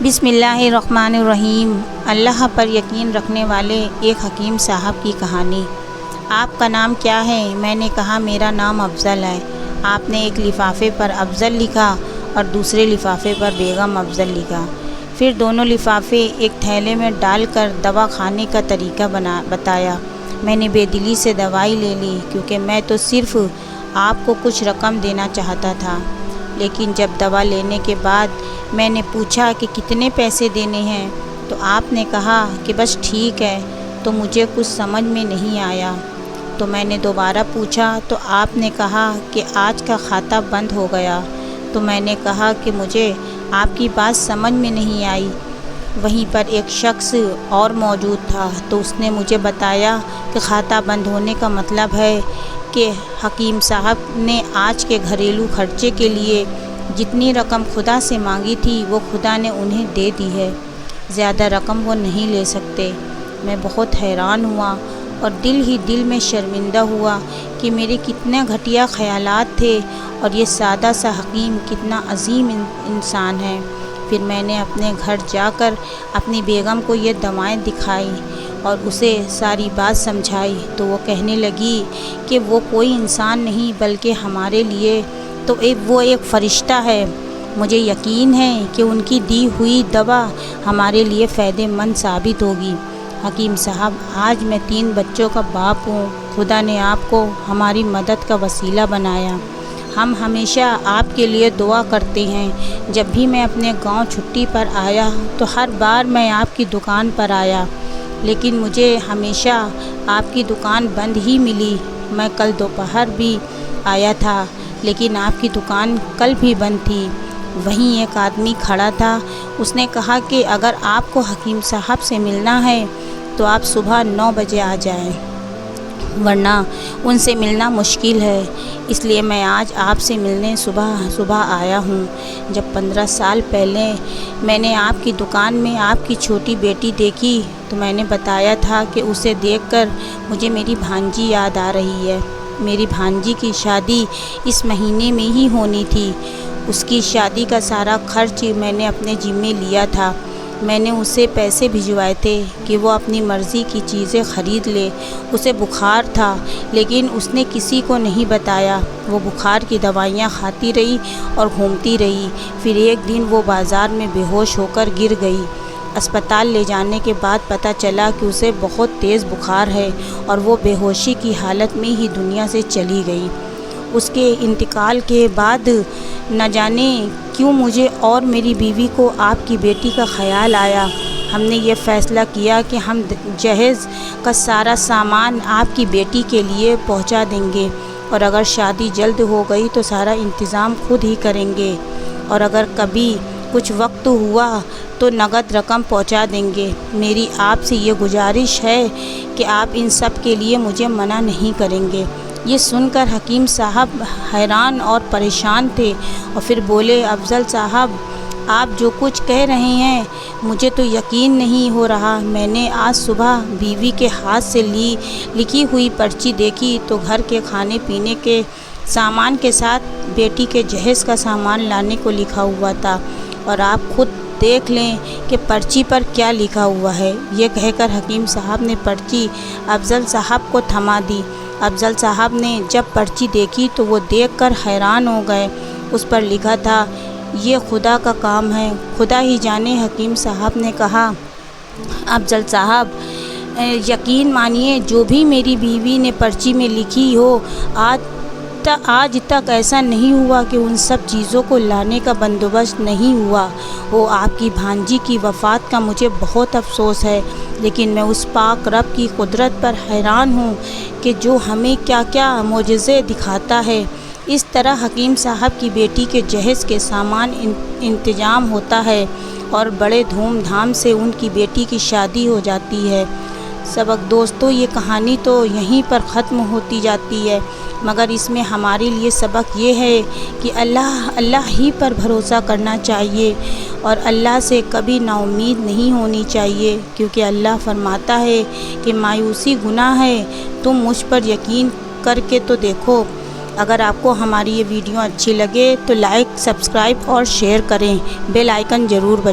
بسم اللہ الرحمن الرحیم۔ اللہ پر یقین رکھنے والے ایک حکیم صاحب کی کہانی۔ آپ کا نام کیا ہے؟ میں نے کہا میرا نام افضل ہے۔ آپ نے ایک لفافے پر افضل لکھا اور دوسرے لفافے پر بیگم افضل لکھا۔ پھر دونوں لفافے ایک تھیلے میں ڈال کر دوا کھانے کا طریقہ بتایا۔ میں نے بے دلی سے دوائی لے لی کیونکہ میں تو صرف آپ کو کچھ رقم دینا چاہتا تھا، لیکن جب دوا لینے کے بعد میں نے پوچھا کہ کتنے پیسے دینے ہیں تو آپ نے کہا کہ بس ٹھیک ہے، تو مجھے کچھ سمجھ میں نہیں آیا۔ تو میں نے دوبارہ پوچھا تو آپ نے کہا کہ آج کا کھاتا بند ہو گیا۔ تو میں نے کہا کہ مجھے آپ کی بات سمجھ میں نہیں آئی۔ وہیں پر ایک شخص اور موجود تھا تو اس نے مجھے بتایا کہ کھاتا بند ہونے کا مطلب ہے کہ حکیم صاحب نے آج کے گھریلو خرچے کے لیے جتنی رقم خدا سے مانگی تھی وہ خدا نے انہیں دے دی ہے، زیادہ رقم وہ نہیں لے سکتے۔ میں بہت حیران ہوا اور دل ہی دل میں شرمندہ ہوا کہ میرے کتنے گھٹیا خیالات تھے اور یہ سادہ سا حکیم کتنا عظیم انسان ہے۔ پھر میں نے اپنے گھر جا کر اپنی بیگم کو یہ دوائیں دکھائی اور اسے ساری بات سمجھائی تو وہ کہنے لگی کہ وہ کوئی انسان نہیں بلکہ ہمارے لیے تو وہ ایک فرشتہ ہے۔ مجھے یقین ہے کہ ان کی دی ہوئی دوا ہمارے لیے فائدہ مند ثابت ہوگی۔ حکیم صاحب، آج میں 3 بچوں کا باپ ہوں۔ خدا نے آپ کو ہماری مدد کا وسیلہ بنایا۔ ہم ہمیشہ آپ کے لیے دعا کرتے ہیں۔ جب بھی میں اپنے گاؤں چھٹی پر آیا تو ہر بار میں آپ کی دکان پر آیا، لیکن مجھے ہمیشہ آپ کی دکان بند ہی ملی۔ میں کل دوپہر بھی آیا تھا لیکن آپ کی دکان کل بھی بند تھی۔ وہیں ایک آدمی کھڑا تھا، اس نے کہا کہ اگر آپ کو حکیم صاحب سے ملنا ہے تو آپ صبح 9 بجے آ جائیں، ورنہ ان سے ملنا مشکل ہے۔ اس لیے میں آج آپ سے ملنے صبح آیا ہوں۔ جب 15 سال پہلے میں نے آپ کی دکان میں آپ کی چھوٹی بیٹی دیکھی تو میں نے بتایا تھا کہ اسے دیکھ کر مجھے میری بھانجی یاد آ رہی ہے۔ میری بھانجی کی شادی اس مہینے میں ہی ہونی تھی۔ اس کی شادی کا سارا خرچ میں نے اپنے ذمے لیا تھا۔ میں نے اسے پیسے بھجوائے تھے کہ وہ اپنی مرضی کی چیزیں خرید لے۔ اسے بخار تھا لیکن اس نے کسی کو نہیں بتایا۔ وہ بخار کی دوائیاں کھاتی رہی اور گھومتی رہی۔ پھر ایک دن وہ بازار میں بے ہوش ہو کر گر گئی۔ اسپتال لے جانے کے بعد پتہ چلا کہ اسے بہت تیز بخار ہے اور وہ بے ہوشی کی حالت میں ہی دنیا سے چلی گئی۔ اس کے انتقال کے بعد نہ جانے کیوں مجھے اور میری بیوی کو آپ کی بیٹی کا خیال آیا۔ ہم نے یہ فیصلہ کیا کہ ہم جہیز کا سارا سامان آپ کی بیٹی کے لیے پہنچا دیں گے، اور اگر شادی جلد ہو گئی تو سارا انتظام خود ہی کریں گے، اور اگر کبھی کچھ وقت ہوا تو نقد رقم پہنچا دیں گے۔ میری آپ سے یہ گزارش ہے کہ آپ ان سب کے لیے مجھے منع نہیں کریں گے۔ یہ سن کر حکیم صاحب حیران اور پریشان تھے اور پھر بولے، افضل صاحب، آپ جو کچھ کہہ رہے ہیں مجھے تو یقین نہیں ہو رہا۔ میں نے آج صبح بیوی کے ہاتھ سے لکھی ہوئی پرچی دیکھی تو گھر کے کھانے پینے کے سامان کے ساتھ بیٹی کے جہیز کا سامان لانے کو لکھا ہوا تھا، اور آپ خود دیکھ لیں کہ پرچی پر کیا لکھا ہوا ہے۔ یہ کہہ کر حکیم صاحب نے پرچی افضل صاحب کو تھما دی۔ افضل صاحب نے جب پرچی دیکھی تو وہ دیکھ کر حیران ہو گئے۔ اس پر لکھا تھا، یہ خدا کا کام ہے، خدا ہی جانے۔ حکیم صاحب نے کہا، افضل صاحب، یقین مانیے جو بھی میری بیوی نے پرچی میں لکھی ہو، آج تک ایسا نہیں ہوا کہ ان سب چیزوں کو لانے کا بندوبست نہیں ہوا ہو۔ آپ کی بھانجی کی وفات کا مجھے بہت افسوس ہے، لیکن میں اس پاک رب کی قدرت پر حیران ہوں کہ جو ہمیں کیا کیا معجزے دکھاتا ہے۔ اس طرح حکیم صاحب کی بیٹی کے جہیز کے سامان انتظام ہوتا ہے اور بڑے دھوم دھام سے ان کی بیٹی کی شادی ہو جاتی ہے۔ سبق دوستو، یہ کہانی تو یہیں پر ختم ہوتی جاتی ہے، مگر اس میں ہمارے لیے سبق یہ ہے کہ اللہ ہی پر بھروسہ کرنا چاہیے اور اللہ سے کبھی نا امید نہیں ہونی چاہیے، کیونکہ اللہ فرماتا ہے کہ مایوسی گناہ ہے۔ تم مجھ پر یقین کر کے تو دیکھو۔ اگر آپ کو ہماری یہ ویڈیو اچھی لگے تو لائک، سبسکرائب اور شیئر کریں، بیل آئیکن ضرور بجائیں۔